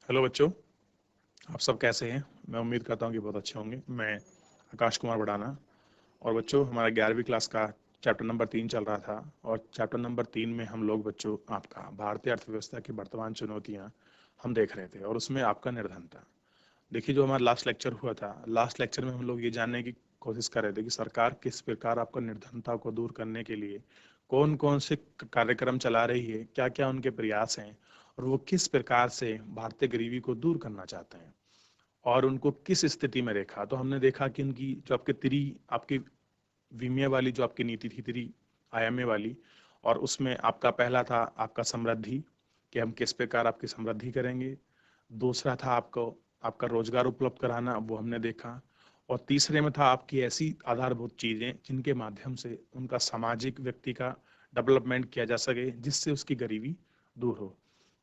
Hello बच्चों, आप सब कैसे हैं। मैं उम्मीद करता हूँ कि बहुत अच्छे होंगे। मैं आकाश कुमार बड़ाना। और बच्चों, हमारा 11वीं क्लास का चैप्टर नंबर 3 चल रहा था और चैप्टर नंबर 3 में हम लोग बच्चों आपका भारतीय अर्थव्यवस्था की वर्तमान चुनौतियाँ हम देख रहे थे और उसमें आपका निर्धन था। देखिए, जो हमारा लास्ट लेक्चर हुआ था, लास्ट लेक्चर में हम लोग ये जानने की कोशिश कर रहे थे कि सरकार किस प्रकार आपका निर्धनता को दूर करने के लिए कौन कौन से कार्यक्रम चला रही है, क्या क्या उनके प्रयास हैं और वो किस प्रकार से भारतीय गरीबी को दूर करना चाहते हैं और उनको किस स्थिति में देखा। तो हमने देखा कि उनकी जो आपकी विमीय वाली जो आपकी नीति थी, 3 आयामे वाली, और उसमें आपका पहला था आपका समृद्धि, कि हम किस प्रकार आपकी समृद्धि करेंगे। दूसरा था आपको आपका रोजगार उपलब्ध कराना, वो हमने देखा। और तीसरे में था आपकी ऐसी आधारभूत चीजें जिनके माध्यम से उनका सामाजिक व्यक्ति का डेवलपमेंट किया जा सके, जिससे उसकी गरीबी दूर हो।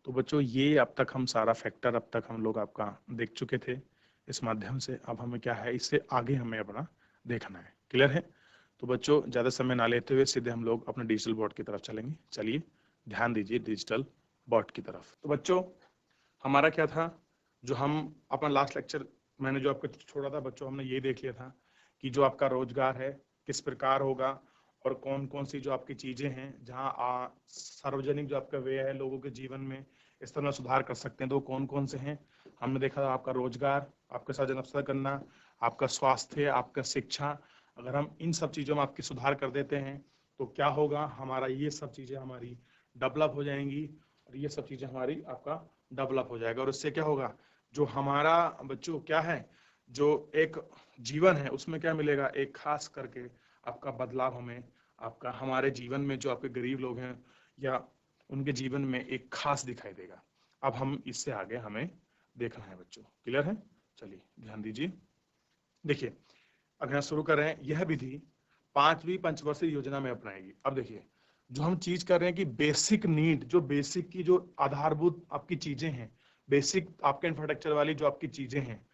तो बच्चों, ये अब तक हम सारा फैक्टर अब तक हम लोग आपका देख चुके थे इस माध्यम से। अब हमें क्या है, इससे आगे हमें अपना देखना है। क्लियर है? तो बच्चों, ज़्यादा समय ना लेते हुए सीधे हम लोग अपने डिजिटल बोर्ड की तरफ चलेंगे। चलिए ध्यान दीजिए डिजिटल बोर्ड की तरफ। तो बच्चों, हमारा क्या था, जो हम अपना लास्ट लेक्चर मैंने जो आपको छोड़ा था बच्चों, हमने ये देख लिया था कि जो आपका रोजगार है किस प्रकार होगा और कौन कौन सी जो आपकी चीजें हैं जहाँ सार्वजनिक जो आपका व्यय है लोगों के जीवन में इस तरह सुधार कर सकते हैं। तो कौन कौन से हैं हमने देखा था। आपका रोजगार, आपके साथ अवसर करना, आपका स्वास्थ्य, आपका शिक्षा। अगर हम इन सब चीजों में आपकी सुधार कर देते हैं तो क्या होगा, हमारा ये सब चीजें हमारी डेवलप हो जाएंगी और ये सब चीजें हमारी आपका डेवलप हो जाएगा। और उससे क्या होगा, जो हमारा बच्चों क्या है, जो एक जीवन है उसमें क्या मिलेगा, एक खास करके आपका बदलाव हमें आपका हमारे जीवन में जो आपके गरीब लोग हैं या उनके जीवन में एक खास दिखाई देगा। अब हम इससे आगे हमें देखना है बच्चों। क्लियर है? चलिए ध्यान दीजिए। देखिए, अगर हम शुरू कर रहे हैं, यह विधि 5वीं पंचवर्षीय योजना में अपनाएगी। अब देखिए, जो हम चीज कर रहे हैं कि बेसिक नीड, जो बेसिक की जो आधारभूत आपकी चीजें हैं, बेसिक आपके इंफ्रास्ट्रक्चर वाली जो आपकी चीजें हैं,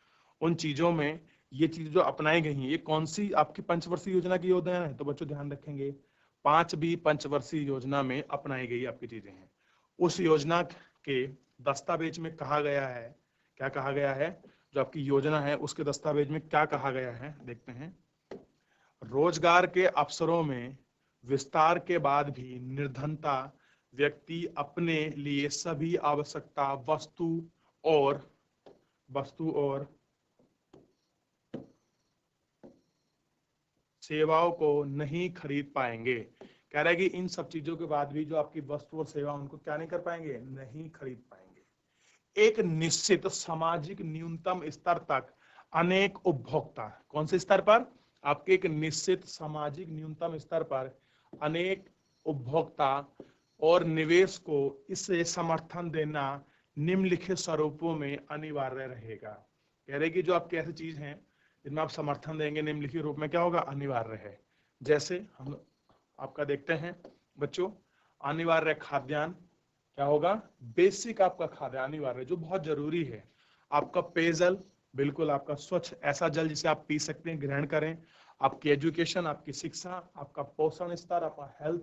उन चीजों में ये चीज जो अपनाई गई हैं, ये कौन सी आपकी पंचवर्षीय योजना की योजना है। तो बच्चों ध्यान रखेंगे, 5वीं पंचवर्षीय योजना में अपनाई गई आपकी चीजें हैं। उस योजना के दस्तावेज में कहा गया है, क्या कहा गया है, जो आपकी योजना है उसके दस्तावेज में क्या कहा गया है, देखते हैं। रोजगार के अवसरों में विस्तार के बाद भी निर्धनता व्यक्ति अपने लिए सभी आवश्यकता और सेवाओं को नहीं खरीद पाएंगे। कह रहा है कि इन सब चीजों के बाद भी जो आपकी वस्तु और सेवा उनको क्या नहीं कर पाएंगे, नहीं खरीद पाएंगे। एक निश्चित सामाजिक न्यूनतम स्तर तक अनेक उपभोक्ता, कौन से स्तर पर, आपके एक निश्चित सामाजिक न्यूनतम स्तर पर अनेक उपभोक्ता और निवेश को इसे समर्थन देना निम्नलिखित स्वरूपों में अनिवार्य रहेगा। कह रहे कि जो आपकी ऐसी चीज है जिनमें आप समर्थन देंगे निम्नलिखित रूप में क्या होगा, अनिवार्य है। जैसे हम आपका देखते हैं बच्चों, अनिवार्य खाद्यान्न क्या होगा, बेसिक आपका खाद्यान्न अनिवार्य जो बहुत जरूरी है। आपका पेयजल, बिल्कुल आपका स्वच्छ ऐसा जल जिसे आप पी सकते हैं, ग्रहण करें। आपकी एजुकेशन, आपकी शिक्षा, आपका पोषण स्तर, आपका हेल्थ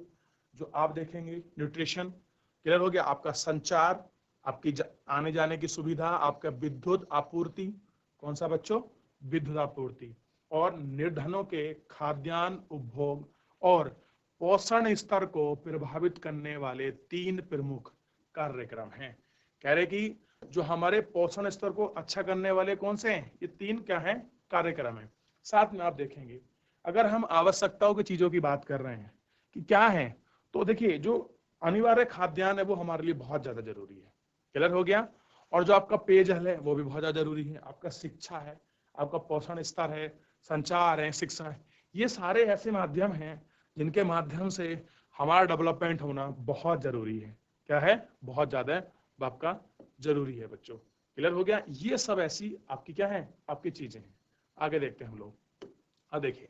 जो आप देखेंगे, न्यूट्रिशन क्लियर हो गया। आपका संचार, आपकी आने जाने की सुविधा, आपका विद्युत आपूर्ति, कौन सा बच्चों, विद्युत आपूर्ति, और निर्धनों के खाद्यान्न उपभोग और पोषण स्तर को प्रभावित करने वाले 3 प्रमुख कार्यक्रम हैं। कह रहे कि जो हमारे पोषण स्तर को अच्छा करने वाले कौन से हैं, ये 3 क्या हैं, कार्यक्रम हैं। साथ में आप देखेंगे, अगर हम आवश्यकताओं की चीजों की बात कर रहे हैं कि क्या है, तो देखिए जो अनिवार्य खाद्यान्न है वो हमारे लिए बहुत ज्यादा जरूरी है। क्लियर हो गया। और जो आपका पेयजल है वो भी बहुत ज्यादा जरूरी है। आपका शिक्षा है, आपका पोषण स्तर है, संचार है, शिक्षा है, ये सारे ऐसे माध्यम हैं जिनके माध्यम से हमारा डेवलपमेंट होना बहुत जरूरी है। क्या है, बहुत ज्यादा आपका जरूरी है बच्चों। क्लियर हो गया। ये सब ऐसी आपकी क्या है, आपकी चीजें हैं। आगे देखते हैं हम लोग। अब देखिए,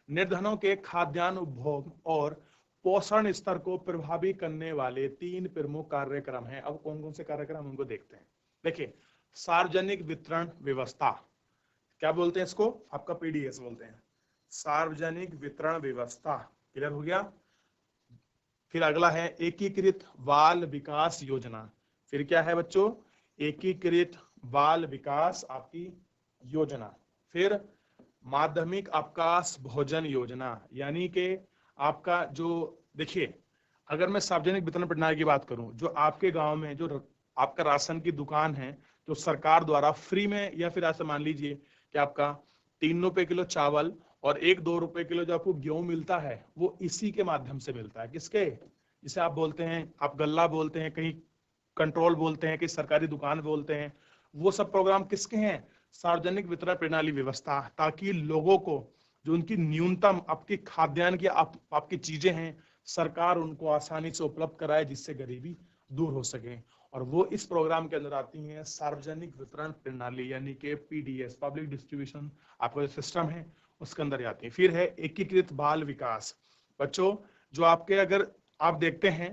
निर्धनों के खाद्यान्न उपभोग और पोषण स्तर को प्रभावी करने वाले 3 प्रमुख कार्यक्रम हैं। अब कौन कौन से कार्यक्रम उनको देखते हैं। देखिए, सार्वजनिक वितरण व्यवस्था, क्या बोलते हैं इसको, आपका पीडीएस बोलते हैं, सार्वजनिक वितरण व्यवस्था। क्लियर हो गया। फिर अगला है एकीकृत बाल विकास योजना। फिर क्या है बच्चों, एकीकृत बाल विकास आपकी योजना, फिर माध्यमिक अवकाश भोजन योजना, यानी कि आपका जो, देखिए अगर मैं सार्वजनिक वितरण प्रणाली की बात करूं, जो आपके गांव में जो आपका राशन की दुकान है, जो सरकार द्वारा फ्री में, या फिर ऐसा मान लीजिए कि आपका 3 रुपए किलो चावल और 1-2 रुपए किलो जो आपको गेहूं मिलता है, वो इसी के माध्यम से मिलता है। किसके? जिसे आप बोलते हैं, आप गल्ला बोलते हैं, कहीं कंट्रोल बोलते हैं, कहीं सरकारी दुकान बोलते हैं। वो सब प्रोग्राम किसके हैं? सार्वजनिक वितरण प्रणाली व्यवस्था, ताकि लोगों को जो उनकी न्यूनतम आपकी खाद्यान्न की आपकी चीजें हैं, सरकार उनको आसानी से उपलब्ध कराए, जिससे गरीबी दूर हो सके। और वो इस प्रोग्राम के अंदर आती हैं सार्वजनिक वितरण प्रणाली, यानी कि पीडीएस, पब्लिक डिस्ट्रीब्यूशन आपका जो सिस्टम है उसके अंदर आती है। फिर है एकीकृत बाल विकास। बच्चों, जो आपके, अगर आप देखते हैं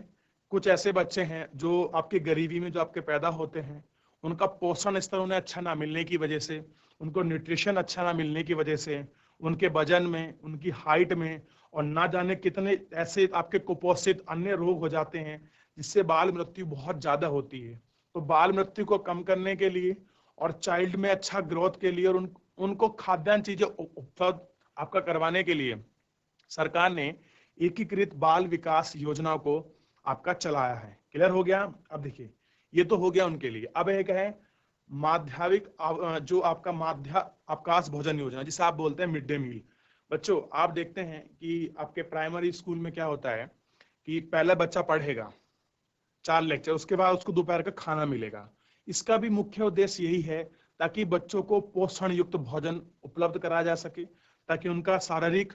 कुछ ऐसे बच्चे हैं जो आपकी गरीबी में जो आपके पैदा होते हैं, उनका पोषण स्तर उन्हें अच्छा ना मिलने की वजह से, उनको न्यूट्रिशन अच्छा ना मिलने की वजह से, उनके वजन में, उनकी हाइट में, और ना जाने कितने ऐसे आपके कुपोषित अन्य रोग हो जाते हैं, जिससे बाल मृत्यु बहुत ज्यादा होती है। तो बाल मृत्यु को कम करने के लिए और चाइल्ड में अच्छा ग्रोथ के लिए और उनको खाद्यान्न चीजें उपलब्ध आपका करवाने के लिए सरकार ने एकीकृत बाल विकास योजना को आपका चलाया है। क्लियर हो गया? अब देखिए, ये तो हो गया उनके लिए। अब एक है माध्यमिक जो आपका माध्य अवकाश भोजन योजना, जिसे आप बोलते हैं मिड डे मील। बच्चों, आप देखते हैं कि आपके प्राइमरी स्कूल में क्या होता है कि पहले बच्चा पढ़ेगा 4 लेक्चर, उसके बाद उसको दोपहर का खाना मिलेगा। इसका भी मुख्य उद्देश्य यही है, ताकि बच्चों को पोषण युक्त भोजन उपलब्ध कराया जा सके, ताकि उनका शारीरिक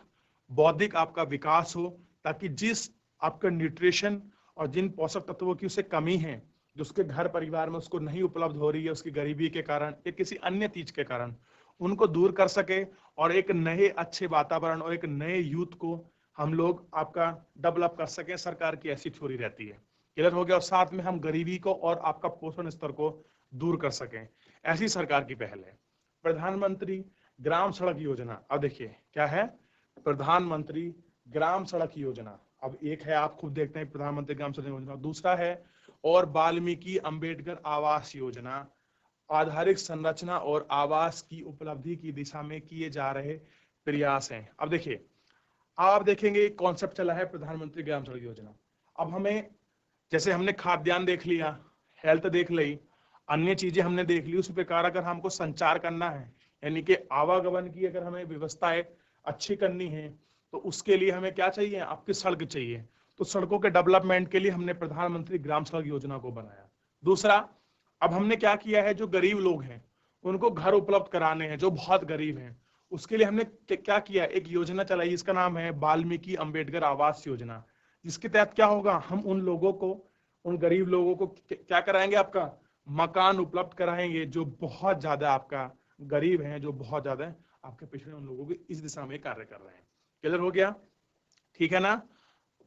बौद्धिक आपका विकास हो, ताकि जिस आपका न्यूट्रिशन और जिन पोषक तत्वों की उसे कमी है, जो उसके घर परिवार में उसको नहीं उपलब्ध हो रही है, उसकी गरीबी के कारण या किसी अन्य चीज के कारण, उनको दूर कर सके, और एक नए अच्छे वातावरण और एक नए यूथ को हम लोग आपका डेवलप कर सकें। सरकार की ऐसी थ्योरी रहती है। क्लियर हो गया? और साथ में हम गरीबी को और आपका पोषण स्तर को दूर कर सकें, ऐसी सरकार की पहल है। प्रधानमंत्री ग्राम सड़क योजना। अब देखिए क्या है, प्रधानमंत्री ग्राम सड़क योजना। अब एक है, आप खुद देखते हैं, प्रधानमंत्री ग्राम सड़क योजना। दूसरा है और वाल्मीकि अंबेडकर आवास योजना, आधारिक संरचना और आवास की उपलब्धि की दिशा में किए जा रहे प्रयास हैं। अब देखिए, आप देखेंगे कॉन्सेप्ट चला है प्रधानमंत्री ग्राम सड़क योजना। अब हमें, जैसे हमने खाद्यान्न देख लिया, हेल्थ देख ली, अन्य चीजें हमने देख ली, उस प्रकार अगर हमको संचार करना है, यानी कि आवागमन की अगर हमें व्यवस्थाएं अच्छी करनी है, तो उसके लिए हमें क्या चाहिए? आपकी सड़क चाहिए। तो सड़कों के डेवलपमेंट के लिए हमने प्रधानमंत्री ग्राम सड़क योजना को बनाया। दूसरा, अब हमने क्या किया है, जो गरीब लोग हैं उनको घर उपलब्ध कराने हैं, जो बहुत गरीब हैं, उसके लिए हमने क्या किया, एक योजना चलाई, इसका नाम है वाल्मीकि अंबेडकर आवास योजना। जिसके तहत क्या होगा, हम उन लोगों को, उन गरीब लोगों को क्या कराएंगे, आपका मकान उपलब्ध कराएंगे, जो बहुत ज्यादा आपका गरीब हैं, जो बहुत ज्यादा आपके पिछड़े, उन लोगों को इस दिशा में कार्य कर रहे हैं। क्लियर हो गया? ठीक है ना?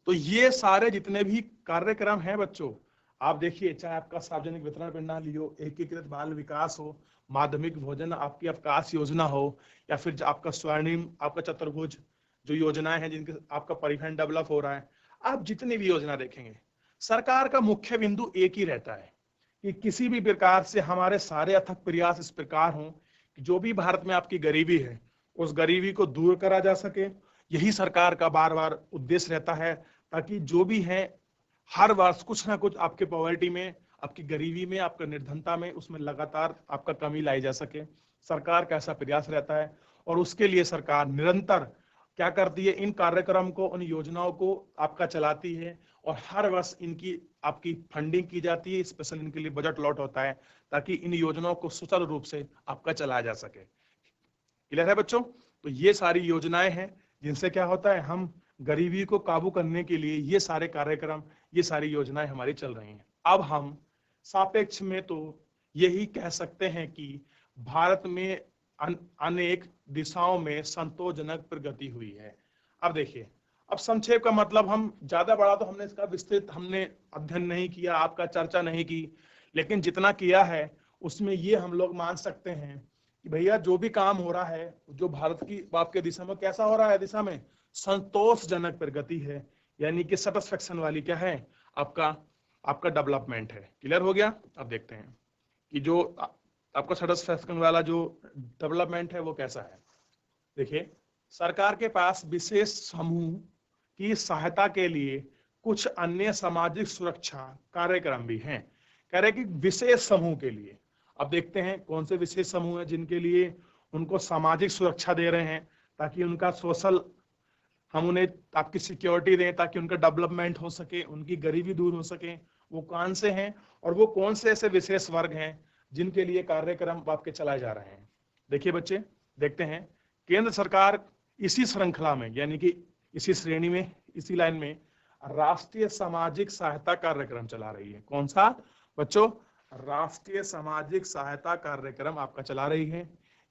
तो ये सारे जितने भी कार्यक्रम हैं बच्चों, आप देखिए, चाहे आपका सार्वजनिक वितरण प्रणाली हो, एकीकृत बाल विकास हो, माध्यमिक भोजन आपकी अवकाश योजना हो, या फिर आपका स्वर्णिम आपका चतुर्भुज जो योजनाएं हैं जिनके आपका परिवहन डेवलप हो रहा है, आप जितनी भी योजना देखेंगे, सरकार का मुख्य बिंदु एक ही रहता है कि किसी भी प्रकार से हमारे सारे अथक प्रयास इस प्रकार हों कि जो भी भारत में आपकी गरीबी है, उस गरीबी को दूर करा जा सके। यही सरकार का बार बार उद्देश्य रहता है, ताकि जो भी है हर वर्ष कुछ ना कुछ आपके पॉवर्टी में, आपकी गरीबी में, आपका निर्धनता में, उसमें लगातार आपका कमी लाई जा सके। सरकार का ऐसा प्रयास रहता है, और उसके लिए सरकार निरंतर क्या करती है, इन कार्यक्रम को, उन योजनाओं को आपका चलाती है, और हर वर्ष इनकी आपकी फंडिंग की जाती है, स्पेशल इनके लिए बजट लॉट होता है, ताकि इन योजनाओं को सुचारू रूप से आपका चलाया जा सके। क्लियर है बच्चों? तो ये सारी योजनाएं हैं जिनसे क्या होता है, हम गरीबी को काबू करने के लिए ये सारे कार्यक्रम, ये सारी योजनाएं हमारी चल रही हैं। अब हम सापेक्ष में तो यही कह सकते हैं कि भारत में अनेक दिशाओं में संतोषजनक प्रगति हुई है। अब देखिए, अब संक्षेप का मतलब, हम ज्यादा बड़ा तो हमने इसका विस्तृत हमने अध्ययन नहीं किया, आपका चर्चा नहीं की, लेकिन जितना किया है उसमें ये हम लोग मान सकते हैं कि भैया जो भी काम हो रहा है, जो भारत की आपके दिशा में कैसा हो रहा है, दिशा में संतोषजनक प्रगति है, यानी कि सेटिस्फेक्शन वाली क्या है, आपका आपका डेवलपमेंट है। क्लियर हो गया? अब देखते हैं कि जो आपका सेटिस्फैक्शन वाला जो डेवलपमेंट है वो कैसा है? देखिए, सरकार के पास विशेष समूह की सहायता के लिए कुछ अन्य सामाजिक सुरक्षा कार्यक्रम भी हैं। कह रहे कि विशेष समूह के लिए। अब देखते हैं कौन से विशेष समूह है जिनके लिए उनको सामाजिक सुरक्षा दे रहे हैं, ताकि उनका सोशल, हम उन्हें आपकी सिक्योरिटी दें ताकि उनका डेवलपमेंट हो सके, उनकी गरीबी दूर हो सके। वो कौन से हैं और वो कौन से ऐसे विशेष वर्ग हैं जिनके लिए कार्यक्रम आपके चलाए जा रहे हैं? देखिए बच्चे, देखते हैं। केंद्र सरकार इसी श्रृंखला में, यानी कि इसी श्रेणी में, इसी लाइन में राष्ट्रीय सामाजिक सहायता कार्यक्रम चला रही है। कौन सा बच्चों? राष्ट्रीय सामाजिक सहायता कार्यक्रम आपका चला रही है।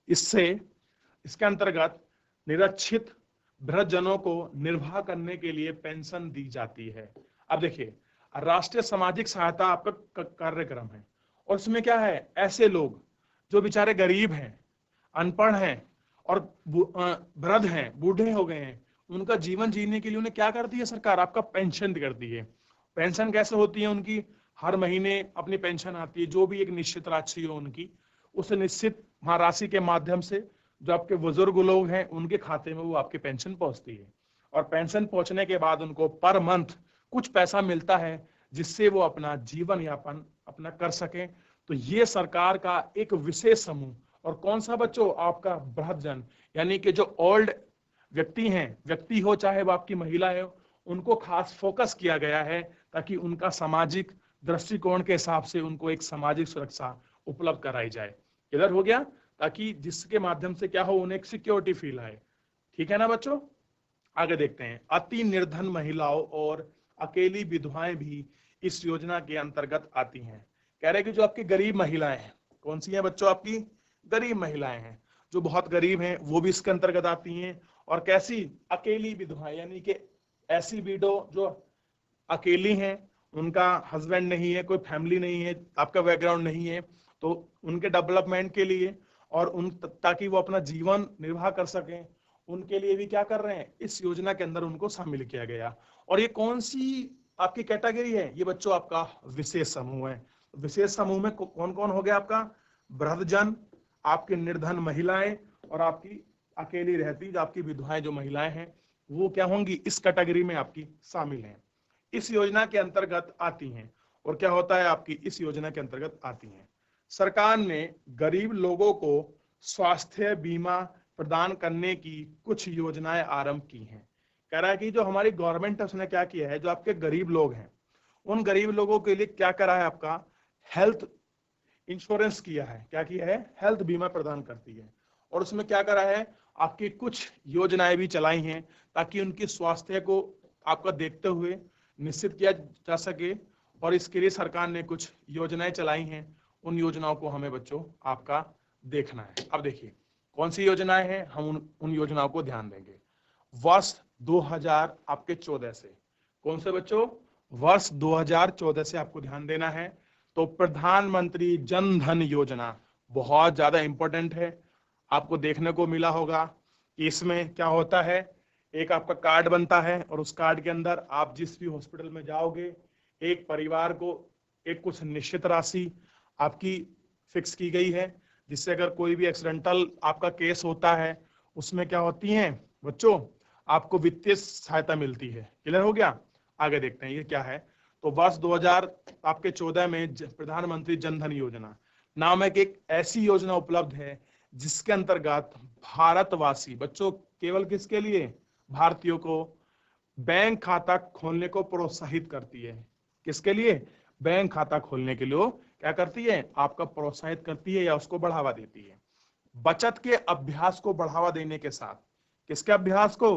इसके अंतर्गत निरक्षित वृद्धजनों को निर्वाह करने के लिए पेंशन दी जाती है। अब देखिए, राष्ट्रीय सामाजिक सहायता आपका कार्यक्रम है और उसमें क्या है, ऐसे लोग जो बेचारे गरीब हैं, अनपढ़ हैं और वृद्ध हैं, बूढ़े हो गए हैं, उनका जीवन जीने के लिए उन्हें क्या करती है सरकार? आपका पेंशन करती है। पेंशन कैसे होती है उनकी? हर महीने अपनी पेंशन आती है, जो भी एक निश्चित राशि हो उनकी, उस निश्चित राशि के माध्यम से जो आपके बुजुर्ग लोग हैं उनके खाते में वो आपकी पेंशन पहुंचती है। और पेंशन पहुंचने के बाद उनको पर मंथ कुछ पैसा मिलता है जिससे वो अपना जीवन यापन अपना कर सकें। तो ये सरकार का एक विशेष समूह। और कौन सा बच्चों? आपका वृद्धजन, यानी कि जो ओल्ड व्यक्ति हैं, व्यक्ति हो चाहे वो आपकी महिला है, उनको खास फोकस किया गया है ताकि उनका सामाजिक दृष्टिकोण के हिसाब से उनको एक सामाजिक सुरक्षा उपलब्ध कराई जाए। क्लियर हो गया? ताकि जिसके माध्यम से क्या हो, उन्हें एक सिक्योरिटी फील आए। ठीक है ना बच्चों? आगे देखते हैं। अति निर्धन महिलाओं और अकेली विधवाएं भी इस योजना के अंतर्गत आती हैं। कह रहे कि जो आपकी गरीब महिलाएं हैं, कौन सी हैं बच्चों? आपकी गरीब महिलाएं हैं, जो बहुत गरीब हैं, वो भी इसके अंतर्गत आती हैं। और कैसी? अकेली विधवाएं, यानी कि ऐसी विडो जो अकेली हैं, उनका हस्बैंड नहीं है, कोई फैमिली नहीं है, आपका बैकग्राउंड नहीं है, तो उनके डेवलपमेंट के लिए और ताकि वो अपना जीवन निर्वाह कर सकें, उनके लिए भी क्या कर रहे हैं, इस योजना के अंदर उनको शामिल किया गया। और ये कौन सी आपकी कैटेगरी है? ये बच्चों आपका विशेष समूह है। विशेष समूह में कौन कौन हो गया? आपका वृद्धजन, आपकी निर्धन महिलाएं और आपकी अकेली रहती जो आपकी विधवाएं जो महिलाएं हैं, वो क्या होंगी? इस कैटेगरी में आपकी शामिल हैं, इस योजना के अंतर्गत आती हैं। और क्या होता है आपकी? इस योजना के अंतर्गत आती हैं। सरकार ने गरीब लोगों को स्वास्थ्य बीमा प्रदान करने की कुछ योजनाएं आरंभ की हैं। कह रहा है कि जो हमारी गवर्नमेंट है उसने क्या किया है, जो आपके गरीब लोग हैं उन गरीब लोगों के लिए क्या करा है, आपका हेल्थ इंश्योरेंस किया है। क्या किया है? हेल्थ बीमा प्रदान करती है। और उसमें क्या करा है, आपकी कुछ योजनाएं भी चलाई हैं ताकि उनकी स्वास्थ्य को आपका देखते हुए निश्चित किया जा सके। और इसके लिए सरकार ने कुछ योजनाएं चलाई हैं, उन योजनाओं को हमें बच्चों आपका देखना है। अब देखिए कौन सी योजनाएं हैं, हम उन योजनाओं को ध्यान देंगे। वर्ष 2014 से, कौन से बच्चों? वर्ष 2014 से आपको ध्यान देना है। तो प्रधानमंत्री जन धन योजना बहुत ज्यादा इंपॉर्टेंट है। आपको देखने को मिला होगा कि इसमें क्या होता है, एक आपका कार्ड बनता है और उस कार्ड के अंदर आप जिस भी हॉस्पिटल में जाओगे, एक परिवार को एक कुछ निश्चित राशि आपकी फिक्स की गई है, जिससे अगर कोई भी एक्सीडेंटल आपका केस होता है उसमें क्या होती है बच्चों, आपको वित्तीय सहायता मिलती है। क्लियर हो गया? आगे देखते हैं ये क्या है। तो वर्ष 2014 में प्रधानमंत्री जन धन योजना नामक एक ऐसी योजना उपलब्ध है जिसके अंतर्गत भारतवासी बच्चों, केवल किसके लिए? भारतीयों को बैंक खाता खोलने को प्रोत्साहित करती है। किसके लिए? बैंक खाता खोलने के लिए क्या करती है? आपका प्रोत्साहित करती है या उसको बढ़ावा देती है। बचत के अभ्यास को बढ़ावा देने के साथ, किसके अभ्यास को?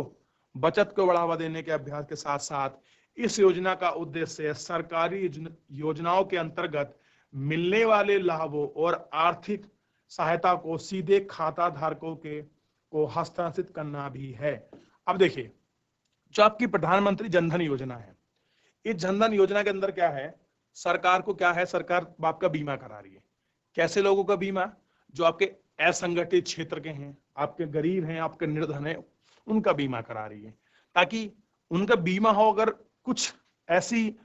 बचत को बढ़ावा देने के अभ्यास के साथ साथ इस योजना का उद्देश्य सरकारी योजनाओं के अंतर्गत मिलने वाले लाभों और आर्थिक सहायता को सीधे खाता धारकों को हस्तांतरित करना भी है। अब देखिए, जो आपकी प्रधानमंत्री जनधन योजना है, इस जनधन योजना के अंदर क्या है, सरकार को क्या है, सरकार आपका बीमा करा रही है। कैसे लोगों का बीमा? जो आपके असंगठित क्षेत्र के हैं, आपके गरीब हैं, आपके निर्धन हैं, उनका बीमा करा रही है, ताकि उनका बीमा हो, अगर कुछ ऐसी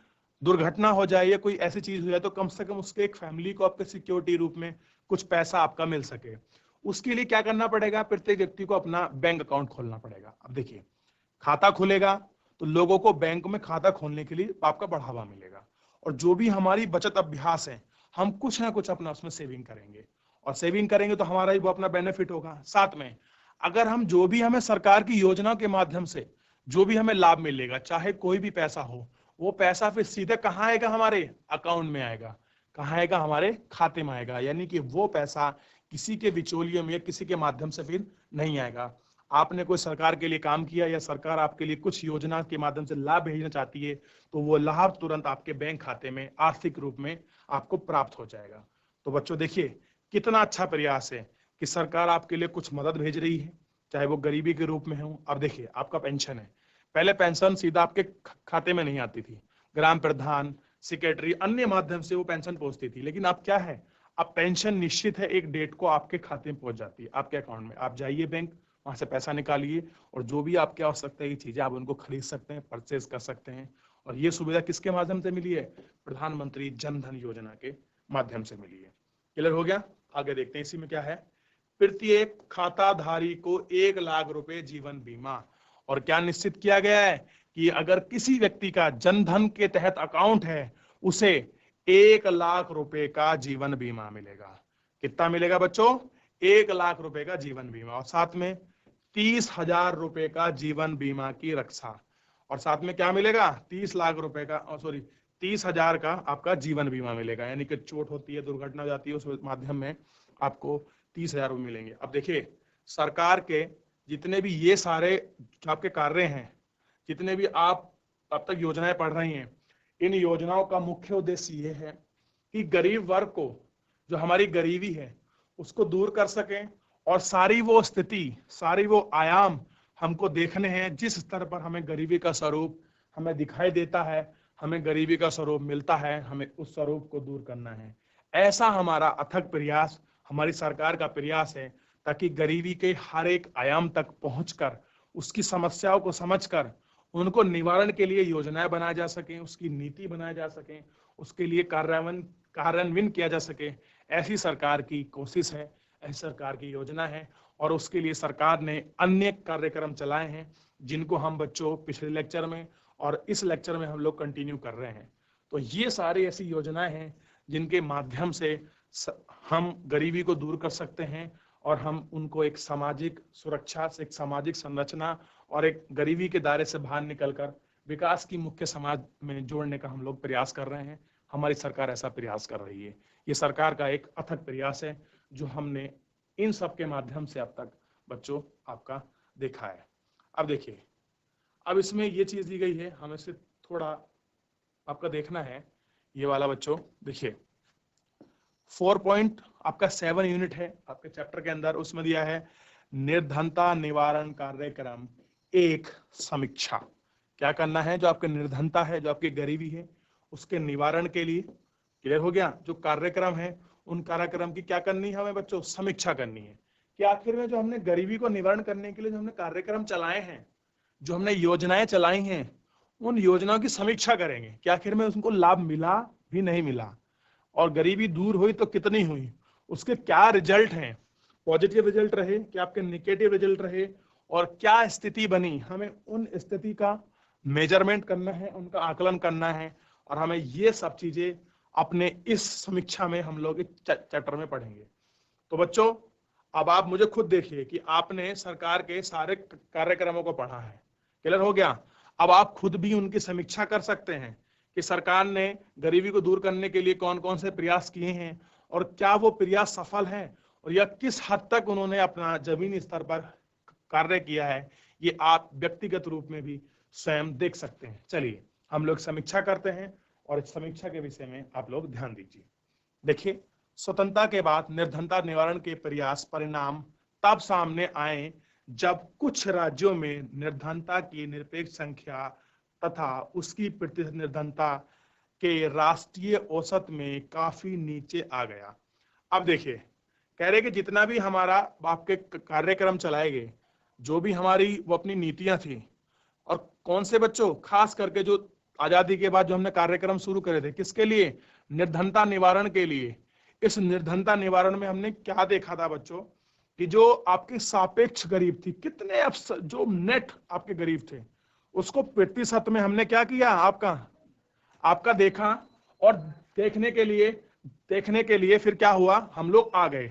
दुर्घटना हो जाए या कोई ऐसी चीज हो जाए तो कम से कम उसके एक फैमिली को आपके सिक्योरिटी रूप में कुछ पैसा आपका मिल सके। उसके लिए क्या करना पड़ेगा, प्रत्येक व्यक्ति को अपना बैंक अकाउंट खोलना पड़ेगा। अब देखिए, खाता खुलेगा तो लोगों को बैंक में खाता खोलने के लिए आपका बढ़ावा मिलेगा, और जो भी हमारी बचत अभ्यास है हम कुछ ना कुछ अपना उसमें सेविंग करेंगे, और सेविंग करेंगे तो हमारा ही वो अपना बेनिफिट होगा। साथ में अगर हम जो भी हमें सरकार की योजना के माध्यम से जो भी हमें लाभ मिलेगा, चाहे कोई भी पैसा हो, वो पैसा फिर सीधे कहाँ आएगा, हमारे अकाउंट में आएगा। कहाँ आएगा, हमारे खाते में आएगा। यानी कि वो पैसा किसी के बिचौलियों में या किसी के माध्यम से फिर नहीं आएगा। आपने कोई सरकार के लिए काम किया या सरकार आपके लिए कुछ योजना के माध्यम से लाभ भेजना चाहती है, तो वो लाभ तुरंत आपके बैंक खाते में आर्थिक रूप में आपको प्राप्त हो जाएगा। तो बच्चों देखिए, कितना अच्छा प्रयास है कि सरकार आपके लिए कुछ मदद भेज रही है, चाहे वो गरीबी के रूप में हो। अब देखिए, आपका पेंशन है, पहले पेंशन सीधा आपके खाते में नहीं आती थी, ग्राम प्रधान, सेक्रेटरी, अन्य माध्यम से वो पेंशन पहुंचती थी। लेकिन अब क्या है, अब पेंशन निश्चित है, एक डेट को आपके खाते में पहुंच जाती है, आपके अकाउंट में। आप जाइए बैंक, वहां से पैसा निकालिए, और जो भी आपकी आवश्यकता की चीजें आप उनको खरीद सकते हैं, परचेज कर सकते हैं। और ये सुविधा किसके माध्यम से मिली है, प्रधानमंत्री जन धन योजना के माध्यम से मिली है। क्लियर हो गया? आगे देखते हैं, इसी में क्या है, प्रत्येक खाताधारी को 1 लाख रुपए जीवन बीमा। और क्या निश्चित किया गया है कि अगर किसी व्यक्ति का जन धन के तहत अकाउंट है, उसे 1 लाख रुपए का जीवन बीमा मिलेगा। कितना मिलेगा बच्चों, 1 लाख रुपए का जीवन बीमा, और साथ में 30,000 रुपए का जीवन बीमा की रक्षा। और साथ में क्या मिलेगा, 30 लाख रुपए का, सॉरी 30,000 का आपका जीवन बीमा मिलेगा। यानी कि चोट होती है, दुर्घटना हो जाती है, उस माध्यम में आपको 30,000 मिलेंगे। अब देखिए, सरकार के जितने भी ये सारे आपके कार्य हैं, जितने भी आप अब तक योजनाएं पढ़ रही हैं, इन योजनाओं का मुख्य उद्देश्य ये है कि गरीब वर्ग को, जो हमारी गरीबी है, उसको दूर कर सकें, और सारी वो स्थिति, सारी वो आयाम हमको देखने हैं जिस स्तर पर हमें गरीबी का स्वरूप हमें दिखाई देता है, हमें गरीबी का स्वरूप मिलता है, हमें उस स्वरूप को दूर करना है। ऐसा हमारा अथक प्रयास, हमारी सरकार का प्रयास है, ताकि गरीबी के हर एक आयाम तक पहुंचकर, उसकी समस्याओं को समझकर, उनको निवारण के लिए योजनाएं बनाई जा सकें, उसकी नीति बनाई जा सकें, उसके लिए कार्यान्वयन किया जा सके। ऐसी सरकार की कोशिश है, ऐसी सरकार की योजना है, और उसके लिए सरकार ने अन्य कार्यक्रम चलाए हैं, जिनको हम बच्चों पिछले लेक्चर में और इस लेक्चर में हम लोग कंटिन्यू कर रहे हैं। तो ये सारी ऐसी योजनाएं हैं जिनके माध्यम से हम गरीबी को दूर कर सकते हैं, और हम उनको एक सामाजिक सुरक्षा से, एक सामाजिक संरचना और एक गरीबी के दायरे से बाहर निकलकर विकास की मुख्य समाज में जोड़ने का हम लोग प्रयास कर रहे हैं। हमारी सरकार ऐसा प्रयास कर रही है। ये सरकार का एक अथक प्रयास है, जो हमने इन सब के माध्यम से अब तक बच्चों आपका देखा है। अब देखिए, अब इसमें ये चीज दी गई है, हमें से थोड़ा आपका देखना है। ये वाला बच्चों देखिए, 4.7 यूनिट है आपके चैप्टर के अंदर, उसमें दिया है निर्धनता निवारण कार्यक्रम एक समीक्षा। क्या करना है, जो आपके निर्धनता है, जो आपकी गरीबी है, उसके निवारण के लिए, क्लियर हो गया, जो कार्यक्रम है, उन कार्यक्रम की क्या करनी है हमें बच्चों, समीक्षा करनी है। कि आखिर में जो हमने गरीबी को निवारण करने के लिए जो हमने कार्यक्रम चलाए हैं, जो हमने योजनाएं चलाई हैं, उन योजनाओं की समीक्षा करेंगे कि आखिर में उनको लाभ मिला भी नहीं मिला, और गरीबी दूर हुई तो कितनी हुई, उसके क्या रिजल्ट हैं, पॉजिटिव रिजल्ट रहे क्या आपके नेगेटिव रिजल्ट रहे, और क्या स्थिति बनी। हमें उन स्थिति का मेजरमेंट करना है, उनका आकलन करना है, और हमें ये सब चीजें अपने इस समीक्षा में हम लोग इस चैप्टर में पढ़ेंगे। तो बच्चों, अब आप मुझे खुद देखिए कि आपने सरकार के सारे कार्यक्रमों को पढ़ा है, क्लियर हो गया। अब आप खुद भी उनकी समीक्षा कर सकते हैं कि सरकार ने गरीबी को दूर करने के लिए कौन कौन से प्रयास किए हैं, और क्या वो प्रयास सफल हैं, और या किस हद तक उन्होंने अपना जमीनी स्तर पर कार्य किया है, ये आप व्यक्तिगत रूप में भी स्वयं देख सकते हैं। चलिए हम लोग समीक्षा करते हैं, और इस समीक्षा के विषय में आप लोग ध्यान दीजिए। देखिए, स्वतंत्रता के बाद निर्धनता निवारण के प्रयास परिणाम तब सामने आए जब कुछ राज्यों में निर्धनता की निरपेक्ष संख्या तथा उसकी प्रतिशत निर्धनता के राष्ट्रीय औसत में काफी नीचे आ गया। अब देखिए, कह रहे कि जितना भी हमारा आपके कार्यक्रम चलाए गए, जो भी हमारी वो अपनी नीतियां थी, और कौन से बच्चों, खास करके जो आजादी के बाद जो हमने कार्यक्रम शुरू करे थे, किसके लिए, निर्धनता निवारण के लिए, इस निर्धनता निवारण में हमने क्या देखा था बच्चों, कि जो आपके सापेक्ष गरीब थी, कितने जो नेट आपके गरीब थे, उसको प्रतिशत में हमने क्या किया, आपका देखा, और देखने के लिए फिर क्या हुआ, हम लोग आ गए,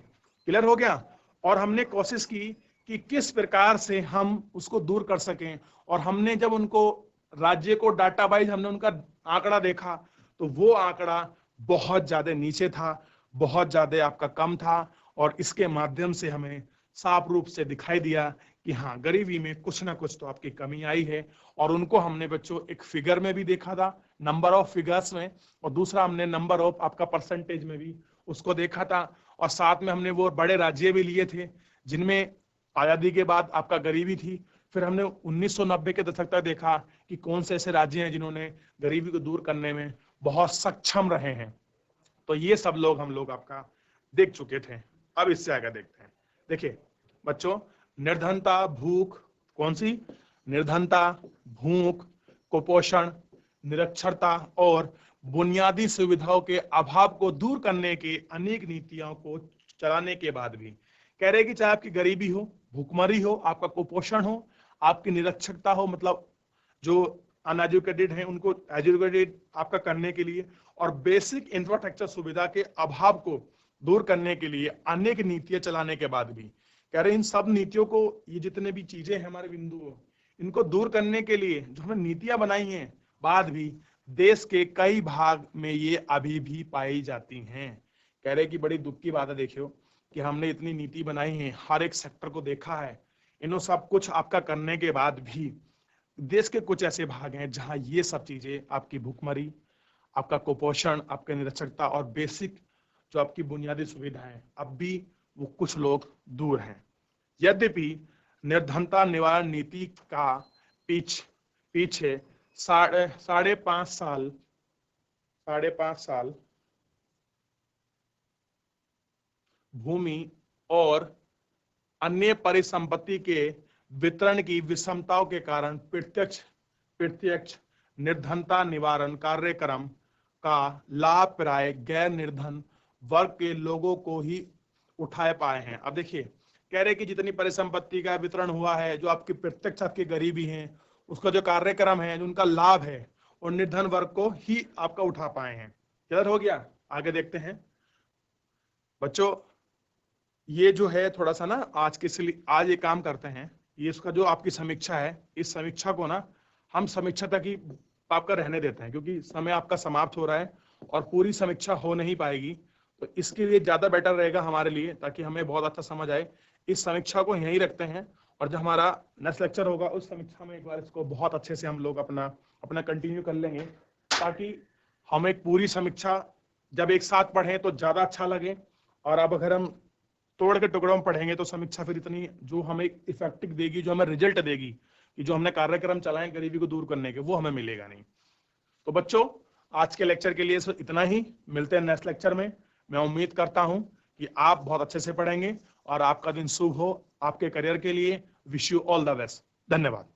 क्लियर हो गया, और हमने कोशिश की कि किस प्रकार से हम उसको दूर कर सकें। और हमने जब उनको राज्य को डाटा वाइज हमने उनका आंकड़ा देखा, तो वो आंकड़ा बहुत ज्यादा नीचे था, बहुत ज्यादा आपका कम था, और इसके माध्यम से हमें साफ रूप से दिखाई दिया कि हाँ, गरीबी में कुछ ना कुछ तो आपकी कमी आई है। और उनको हमने बच्चों एक फिगर में भी देखा था, नंबर ऑफ फिगर्स में, और दूसरा हमने नंबर ऑफ आपका परसेंटेज में भी उसको देखा था। और साथ में हमने वो बड़े राज्य भी लिए थे जिनमें आजादी के बाद आपका गरीबी थी। फिर हमने 1990 के दशक तक देखा कि कौन से ऐसे राज्य हैं जिन्होंने गरीबी को दूर करने में बहुत सक्षम रहे हैं। तो ये सब लोग हम लोग आपका देख चुके थे। अब इससे आगे देखते हैं। देखिए बच्चों, निर्धनता, भूख, कौन सी निर्धनता, भूख, कुपोषण, निरक्षरता और बुनियादी सुविधाओं के अभाव को दूर करने के अनेक नीतियों को चलाने के बाद भी कह रहे कि चाहे आपकी गरीबी हो, भूखमरी हो, आपका कुपोषण हो, आपकी निरक्षरता हो, मतलब जो अनएजुकेटेड हैं उनको एजुकेटेड आपका करने के लिए, और बेसिक इंफ्रास्ट्रक्चर सुविधा के अभाव को दूर करने के लिए अनेक नीतियां चलाने के बाद भी कह रहे इन सब नीतियों को, ये जितने भी चीजें हैं हमारे बिंदु, इनको दूर करने के लिए जो हमने नीतियां बनाई हैं, बाद भी देश के कई भाग में ये अभी भी पाई जाती हैं। कह रहे कि बड़ी दुख की बात है, देखियो कि हमने इतनी नीति बनाई है, हर एक सेक्टर को देखा है, इन्हों सब कुछ आपका करने के बाद भी देश के कुछ ऐसे भाग हैं जहां ये सब चीजें, आपकी भूखमरी, आपका कुपोषण, आपकी निरक्षरता और बेसिक जो आपकी बुनियादी सुविधाएं, अब भी वो कुछ लोग दूर हैं। यद्यपि निर्धनता निवारण नीति का पीछे साढ़े पांच साल भूमि और अन्य परिसंपत्ति के वितरण की विषमताओं के कारण प्रत्यक्ष निर्धनता निवारण कार्यक्रम का लाभ प्राय गैर निर्धन वर्ग के लोगों को ही उठाए पाए हैं। अब देखिए, कह रहे कि जितनी परिसंपत्ति का वितरण हुआ है, जो आपकी प्रत्यक्ष आपकी गरीबी है, उसका जो कार्यक्रम है, जो उनका लाभ है, और निर्धन वर्ग को ही आपका उठा पाए हैं। क्लियर हो गया? आगे देखते हैं बच्चों। ये जो है थोड़ा सा ना आज ये काम करते हैं, ये इसका जो आपकी समीक्षा है, इस समीक्षा को ना हम समीक्षा तक ही आपका रहने देते हैं, क्योंकि समय आपका समाप्त हो रहा है और पूरी समीक्षा हो नहीं पाएगी। तो इसके लिए ज्यादा बेटर रहेगा हमारे लिए, ताकि हमें बहुत अच्छा समझ आए, इस समीक्षा को यहीं रखते हैं, और जब हमारा नेक्स्ट लेक्चर होगा उस समीक्षा में एक बार इसको बहुत अच्छे से हम लोग अपना कंटिन्यू कर लेंगे, ताकि हम एक पूरी समीक्षा जब एक साथ पढ़ें तो ज्यादा अच्छा लगे। और अब अगर हम तोड़ के टुकड़ों में पढ़ेंगे तो समीक्षा फिर इतनी जो हमें इफेक्टिव देगी, जो हमें रिजल्ट देगी कि जो हमने कार्यक्रम चलाए गरीबी को दूर करने के, वो हमें मिलेगा नहीं। तो बच्चों, आज के लेक्चर के लिए इतना ही, मिलते हैं नेक्स्ट लेक्चर में। मैं उम्मीद करता हूं कि आप बहुत अच्छे से पढ़ेंगे और आपका दिन शुभ हो आपके करियर के लिए। Wish you all the best. धन्यवाद।